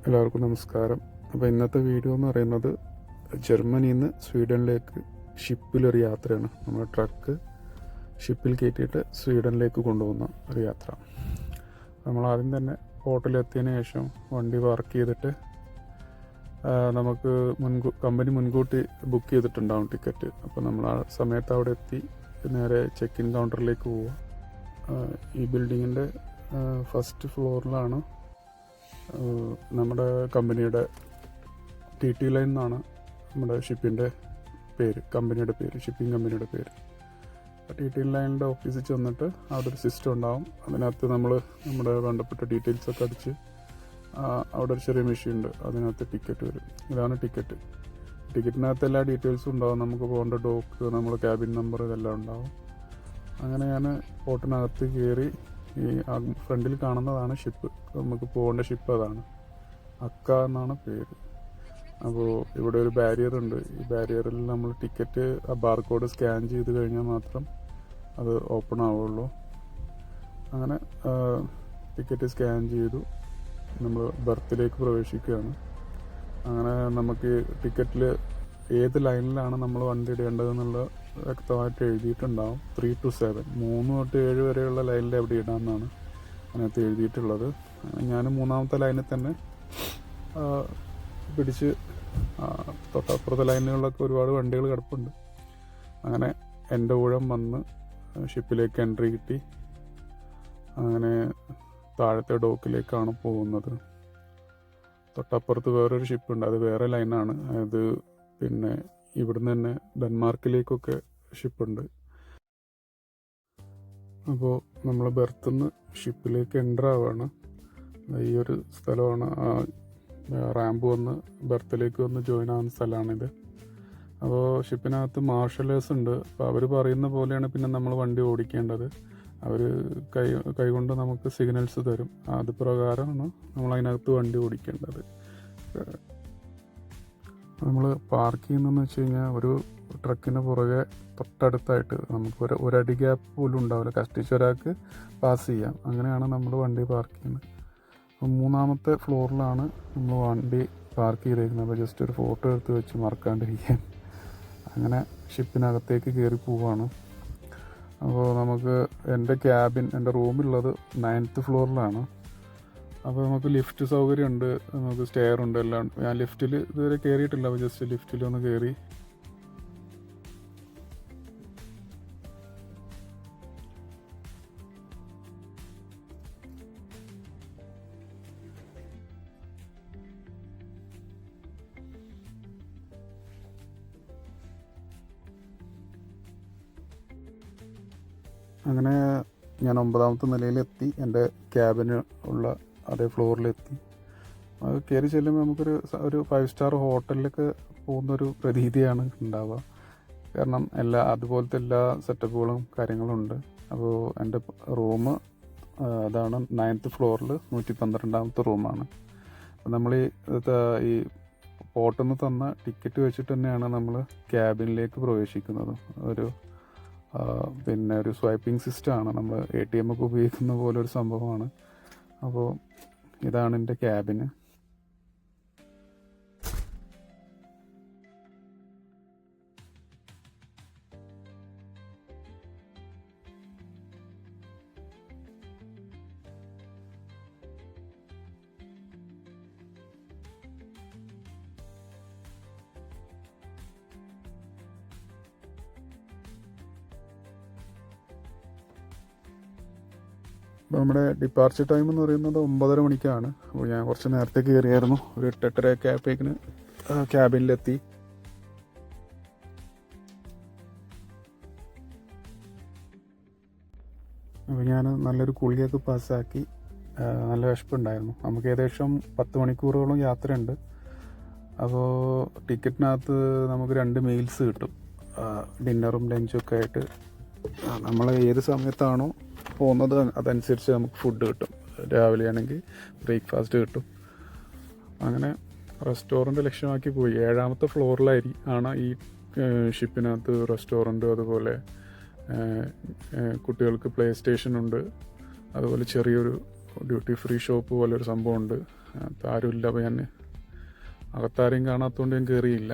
എല്ലാവർക്കും നമസ്കാരം. അപ്പോൾ ഇന്നത്തെ വീഡിയോ എന്ന് പറയുന്നത് ജർമ്മനിയിൽ നിന്ന് സ്വീഡനിലേക്ക് ഷിപ്പിലൊരു യാത്രയാണ്. നമ്മുടെ ട്രക്ക് ഷിപ്പിൽ കയറ്റിയിട്ട് സ്വീഡനിലേക്ക് കൊണ്ടുപോകുന്ന ഒരു യാത്ര. നമ്മൾ ആദ്യം തന്നെ ഹോട്ടലിലെത്തിയതിന് ശേഷം വണ്ടി പാർക്ക് ചെയ്തിട്ട് നമുക്ക് കമ്പനി മുൻകൂട്ടി ബുക്ക് ചെയ്തിട്ടുണ്ടാവും ടിക്കറ്റ്. അപ്പോൾ നമ്മൾ ആ സമയത്ത് അവിടെ എത്തി നേരെ ചെക്ക് ഇൻ കൗണ്ടറിലേക്ക് പോവുക. ഈ ബിൽഡിങ്ങിൻ്റെ ഫസ്റ്റ് ഫ്ലോറിലാണ് നമ്മുടെ കമ്പനിയുടെ TT ലൈൻ എന്നാണ് നമ്മുടെ ഷിപ്പിൻ്റെ പേര്, കമ്പനിയുടെ പേര്, ഷിപ്പിംഗ് കമ്പനിയുടെ പേര്. TT ലൈനിൻ്റെ ഓഫീസിൽ ചെന്നിട്ട് അവിടെ ഒരു സിസ്റ്റം ഉണ്ടാവും. അതിനകത്ത് നമ്മുടെ വേണ്ടപ്പെട്ട ഡീറ്റെയിൽസൊക്കെ അടിച്ച് അവിടെ ഒരു ചെറിയ മെഷീൻ ഉണ്ട്, അതിനകത്ത് ടിക്കറ്റ് വരും. ഇതാണ് ടിക്കറ്റ്. ടിക്കറ്റിനകത്ത് എല്ലാ ഡീറ്റെയിൽസും ഉണ്ടാവും. നമുക്ക് പോകേണ്ട ഡോക്ക്, നമ്മുടെ ക്യാബിൻ നമ്പർ ഇതെല്ലാം ഉണ്ടാവും. അങ്ങനെ ഞാൻ ബോട്ടിനകത്ത് കയറി ഈ ഫ്രണ്ടിൽ കാണുന്നതാണ് ഷിപ്പ്, നമുക്ക് പോകേണ്ട ഷിപ്പ് അതാണ്. അക്ക എന്നാണ് പേര്. അപ്പോൾ ഇവിടെ ഒരു ബാരിയർ ഉണ്ട്. ഈ ബാരിയറിൽ നമ്മൾ ടിക്കറ്റ് ആ ബാർകോഡ് സ്കാൻ ചെയ്ത് കഴിഞ്ഞാൽ മാത്രം അത് ഓപ്പൺ ആവുള്ളൂ. അങ്ങനെ ടിക്കറ്റ് സ്കാൻ ചെയ്തു നമ്മൾ ബർത്തിലേക്ക് പ്രവേശിക്കുകയാണ്. അങ്ങനെ നമുക്ക് ടിക്കറ്റിൽ ഏത് ലൈനിലാണ് നമ്മൾ വണ്ടി ഇടേണ്ടതെന്നുള്ള വ്യക്തമായിട്ട് എഴുതിയിട്ടുണ്ടാവും. 3 to 7, 3 തൊട്ട് 7 വരെയുള്ള ലൈനിൽ എവിടെ ഇടാമെന്നാണ് അതിനകത്ത് എഴുതിയിട്ടുള്ളത്. ഞാൻ 3ാമത്തെ ലൈനിൽ തന്നെ പിടിച്ച് തൊട്ടപ്പുറത്തെ ലൈനുകളിലൊക്കെ ഒരുപാട് വണ്ടികൾ കിടപ്പുണ്ട്. അങ്ങനെ എൻ്റെ ഊഴം വന്ന് ഷിപ്പിലേക്ക് എൻട്രി കിട്ടി. അങ്ങനെ താഴത്തെ ഡോക്കിലേക്കാണ് പോകുന്നത്. തൊട്ടപ്പുറത്ത് വേറൊരു ഷിപ്പുണ്ട്, അത് വേറെ ലൈനാണ്. അത് പിന്നെ ഇവിടുന്ന് തന്നെ ഡെൻമാർക്കിലേക്കൊക്കെ ഷിപ്പുണ്ട്. അപ്പോൾ നമ്മൾ ബെർത്തുനിന്ന് ഷിപ്പിലേക്ക് എൻ്റർ ആവുകയാണ്. ഈ ഒരു സ്ഥലമാണ് റാമ്പ് വന്ന് ബെർത്തിലേക്ക് വന്ന് ജോയിൻ ആവുന്ന സ്ഥലമാണിത്. അപ്പോൾ ഷിപ്പിനകത്ത് മാർഷലേഴ്സ് ഉണ്ട്. അപ്പോൾ അവർ പറയുന്ന പോലെയാണ് പിന്നെ നമ്മൾ വണ്ടി ഓടിക്കേണ്ടത്. അവർ കൈകൊണ്ട് നമുക്ക് സിഗ്നൽസ് തരും. അത് പ്രകാരമാണ് നമ്മൾ അതിനകത്ത് വണ്ടി ഓടിക്കേണ്ടത്. നമ്മൾ പാർക്ക് ചെയ്യുന്നതെന്ന് വെച്ച് കഴിഞ്ഞാൽ ഒരു ട്രക്കിന് പുറകെ തൊട്ടടുത്തായിട്ട് നമുക്ക് ഒരടി ഗ്യാപ്പ് പോലും ഉണ്ടാവില്ല, കഷ്ടിച്ച് ഒരാൾക്ക് പാസ് ചെയ്യാം. അങ്ങനെയാണ് നമ്മൾ വണ്ടി പാർക്ക് ചെയ്യുന്നത്. 3ാമത്തെ ഫ്ലോറിലാണ് നമ്മൾ വണ്ടി പാർക്ക് ചെയ്തേക്കുന്നത്. അപ്പോൾ ജസ്റ്റ് ഒരു ഫോട്ടോ എടുത്ത് വെച്ച് മറക്കാണ്ടിരിക്കാൻ. അങ്ങനെ ഷിപ്പിനകത്തേക്ക് കയറി പോവുകയാണ്. അപ്പോൾ നമുക്ക് എൻ്റെ റൂമുള്ളത് 9th ഫ്ലോറിലാണ്. അപ്പോൾ നമുക്ക് ലിഫ്റ്റ് സൗകര്യമുണ്ട്, നമുക്ക് സ്റ്റെയർ ഉണ്ട്, എല്ലാം ഉണ്ട്. ഞാൻ ലിഫ്റ്റിൽ ഇതുവരെ കയറിയിട്ടില്ല. അപ്പോൾ ജസ്റ്റ് ലിഫ്റ്റിലൊന്ന് കയറി അങ്ങനെ ഞാൻ 9ാമത്തെ നിലയിലെത്തി. എൻ്റെ ക്യാബിന് ഉള്ള അതേ ഫ്ലോറിലെത്തി. അത് കയറി ചെല്ലുമ്പോൾ നമുക്കൊരു 5 സ്റ്റാർ ഹോട്ടലിലൊക്കെ പോകുന്നൊരു പ്രതീതിയാണ് ഉണ്ടാവുക. കാരണം അതുപോലത്തെ എല്ലാ സെറ്റപ്പുകളും കാര്യങ്ങളും ഉണ്ട്. അപ്പോൾ എൻ്റെ റൂം അതാണ് 9th ഫ്ലോറിൽ 112ാമത്തെ റൂമാണ്. അപ്പോൾ നമ്മൾ ഈ പോർട്ടിൽ നിന്ന് തന്ന ടിക്കറ്റ് വെച്ചിട്ട് തന്നെയാണ് നമ്മൾ ക്യാബിനിലേക്ക് പ്രവേശിക്കുന്നത്. പിന്നെ ഒരു സ്വൈപ്പിംഗ് സിസ്റ്റമാണ്, നമ്മൾ ATM ഒക്കെ ഉപയോഗിക്കുന്ന പോലെ ഒരു സംഭവമാണ്. അപ്പോൾ ഇതാണ് എൻ്റെ ക്യാബിന്. അപ്പോൾ നമ്മുടെ ഡിപ്പാർച്ചർ ടൈം എന്ന് പറയുന്നത് 9:30 മണിക്കാണ്. അപ്പോൾ ഞാൻ കുറച്ച് നേരത്തെ കയറിയായിരുന്നു. ഒരു 8:30 ഒക്കെ ആയപ്പോഴേക്കിന് ക്യാബിനിലെത്തി. അപ്പോൾ ഞാൻ നല്ലൊരു കുളിയൊക്കെ പാസ്സാക്കി. നല്ല വിശപ്പുണ്ടായിരുന്നു. നമുക്ക് ഏകദേശം 10 മണിക്കൂറോളം യാത്രയുണ്ട്. അപ്പോൾ ടിക്കറ്റിനകത്ത് നമുക്ക് 2 മീൽസ് കിട്ടും, ഡിന്നറും ലഞ്ചും ഒക്കെ ആയിട്ട്. നമ്മൾ ഏത് സമയത്താണോ പോകുന്നത് അതനുസരിച്ച് നമുക്ക് ഫുഡ് കിട്ടും. രാവിലെ ആണെങ്കിൽ ബ്രേക്ക്ഫാസ്റ്റ് കിട്ടും. അങ്ങനെ റെസ്റ്റോറൻറ്റ് ലക്ഷ്യമാക്കി പോയി. 7ാമത്തെ ഫ്ലോറിലാണ് ഈ ഷിപ്പിനകത്ത് റെസ്റ്റോറൻറ്റ്, അതുപോലെ കുട്ടികൾക്ക് പ്ലേ സ്റ്റേഷൻ ഉണ്ട്, അതുപോലെ ചെറിയൊരു ഡ്യൂട്ടി ഫ്രീ ഷോപ്പ് പോലെ ഒരു സംഭവമുണ്ട്. ആരുമില്ല. അപ്പോൾ ഞാൻ അകത്താരെയും കാണാത്തതുകൊണ്ട് ഞാൻ കയറിയില്ല.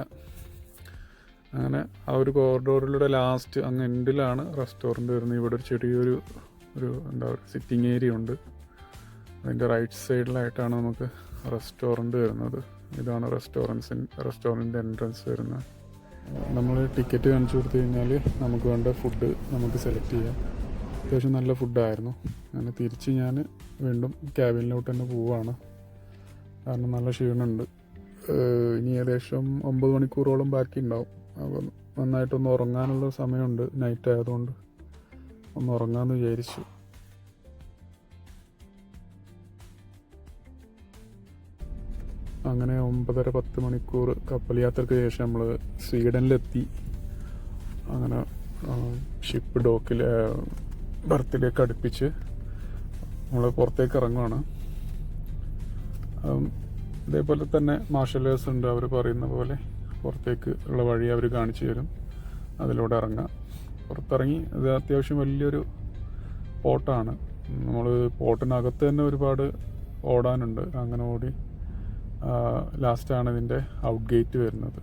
അങ്ങനെ ആ ഒരു കോറിഡോറിലൂടെ ലാസ്റ്റ് അങ്ങ് എൻഡിലാണ് റെസ്റ്റോറൻറ്റ് വരുന്നത്. ഇവിടെ ഒരു ചെറിയൊരു എന്താ പറയുക സിറ്റിംഗ് ഏരിയ ഉണ്ട്. അതിൻ്റെ റൈറ്റ് സൈഡിലായിട്ടാണ് നമുക്ക് റെസ്റ്റോറൻറ്റ് വരുന്നത്. ഇതാണ് റെസ്റ്റോറൻറ്റിൻ്റെ എൻട്രൻസ് വരുന്നത്. നമ്മൾ ടിക്കറ്റ് കാണിച്ചു കൊടുത്തു കഴിഞ്ഞാൽ നമുക്ക് വേണ്ട ഫുഡ് നമുക്ക് സെലക്ട് ചെയ്യാം. അത്യാവശ്യം നല്ല ഫുഡായിരുന്നു. അങ്ങനെ തിരിച്ച് ഞാൻ വീണ്ടും ക്യാബിനിലോട്ട് തന്നെ പോവുകയാണ്. കാരണം നല്ല ക്ഷീണമുണ്ട്. ഇനി ഏകദേശം 9 മണിക്കൂറോളം ബാക്കി ഉണ്ടാവും. അപ്പം നന്നായിട്ടൊന്ന് ഉറങ്ങാനുള്ള സമയമുണ്ട്. നൈറ്റ് ആയതുകൊണ്ട് ഒന്ന് ഉറങ്ങാമെന്ന് വിചാരിച്ചു. അങ്ങനെ 9:30-10 മണിക്കൂർ കപ്പൽ യാത്രയ്ക്ക് ശേഷം നമ്മൾ സ്വീഡനിലെത്തി. അങ്ങനെ ഷിപ്പ് ഡോക്കിൽ ബർത്തിലേക്ക് അടുപ്പിച്ച് നമ്മൾ പുറത്തേക്ക് ഇറങ്ങുകയാണ്. ഇതേപോലെ തന്നെ മാർഷലേഴ്സ് ഉണ്ട്. അവർ പറയുന്ന പോലെ പുറത്തേക്ക് ഉള്ള വഴി അവർ കാണിച്ചു തരും. അതിലൂടെ ഇറങ്ങാം. പുറത്തിറങ്ങി ഇത് അത്യാവശ്യം വലിയൊരു പോർട്ടാണ്. നമ്മൾ പോർട്ടിനകത്ത് തന്നെ ഒരുപാട് ഓടാനുണ്ട്. അങ്ങനെ ഓടി ലാസ്റ്റാണ് ഇതിൻ്റെ ഔട്ട് ഗേറ്റ് വരുന്നത്.